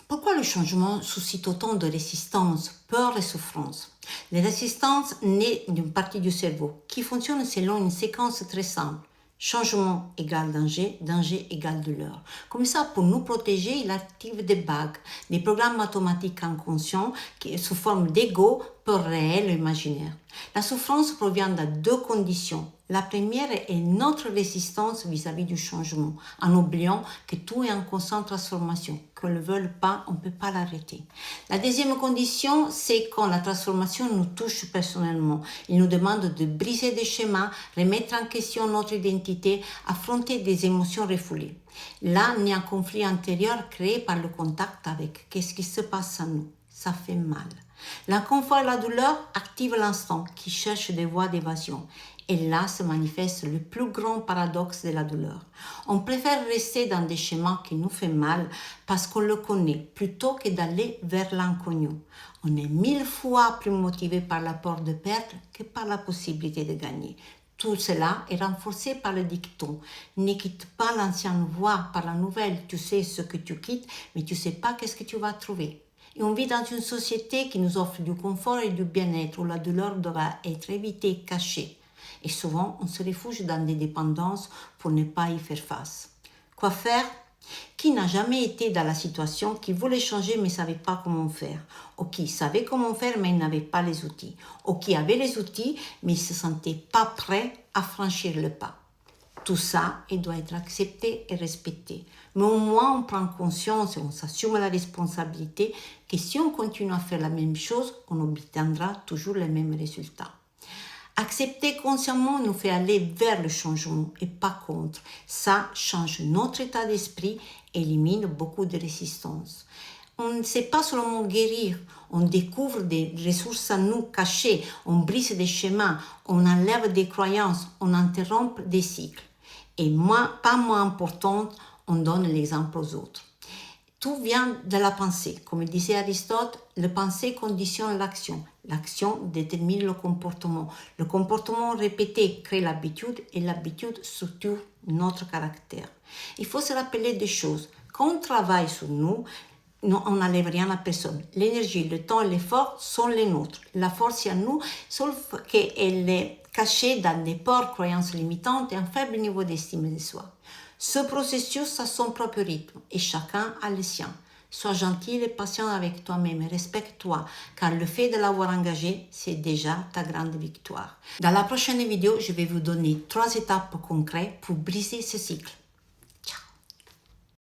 Pourquoi le changement suscite autant de résistance, peur et souffrance? La résistance naît d'une partie du cerveau qui fonctionne selon une séquence très simple. Changement égale danger, danger égale douleur. Comme ça, pour nous protéger, il active des bagues, des programmes automatiques inconscients qui, sous forme d'ego, peur réelle et imaginaire. La souffrance provient de deux conditions. La première est notre résistance vis-à-vis du changement, en oubliant que tout est en constante transformation. Qu'on ne le veuille pas, on ne peut pas l'arrêter. La deuxième condition, c'est quand la transformation nous touche personnellement. Il nous demande de briser des schémas, remettre en question notre identité, affronter des émotions refoulées. Là, il y a un conflit intérieur créé par le contact avec qu'est-ce qui se passe en nous. Ça fait mal. L'inconfort et la douleur activent l'instinct qui cherche des voies d'évasion. Et là se manifeste le plus grand paradoxe de la douleur. On préfère rester dans des schémas qui nous font mal parce qu'on le connaît plutôt que d'aller vers l'inconnu. On est 1000 fois plus motivé par la peur de perdre que par la possibilité de gagner. Tout cela est renforcé par le dicton. Ne quitte pas l'ancienne voie par la nouvelle. Tu sais ce que tu quittes, mais tu ne sais pas qu'est-ce que tu vas trouver. Et on vit dans une société qui nous offre du confort et du bien-être où la douleur doit être évitée, cachée. Et souvent, on se réfugie dans des dépendances pour ne pas y faire face. Quoi faire? Qui n'a jamais été dans la situation, qui voulait changer mais ne savait pas comment faire? Ou qui savait comment faire mais n'avait pas les outils? Ou qui avait les outils mais ne se sentait pas prêt à franchir le pas? Tout ça, il doit être accepté et respecté. Mais au moins, on prend conscience et on s'assume la responsabilité que si on continue à faire la même chose, on obtiendra toujours les mêmes résultats. Accepter consciemment nous fait aller vers le changement et pas contre. Ça change notre état d'esprit et élimine beaucoup de résistance. On ne sait pas seulement guérir, on découvre des ressources en nous cachées, on brise des schémas, on enlève des croyances, on interrompt des cycles. Et pas moins important, on donne l'exemple aux autres. Tout vient de la pensée. Comme disait Aristote, la pensée conditionne l'action. L'action détermine le comportement. Le comportement répété crée l'habitude et l'habitude structure notre caractère. Il faut se rappeler des choses. Quand on travaille sur nous, on n'enlève rien à personne. L'énergie, le temps et l'effort sont les nôtres. La force est à nous, sauf qu'elle est cachée dans des peurs, croyances limitantes et un faible niveau d'estime de soi. Ce processus a son propre rythme et chacun a le sien. Sois gentil et patient avec toi-même et respecte-toi, car le fait de l'avoir engagé, c'est déjà ta grande victoire. Dans la prochaine vidéo, je vais vous donner 3 étapes concrètes pour briser ce cycle.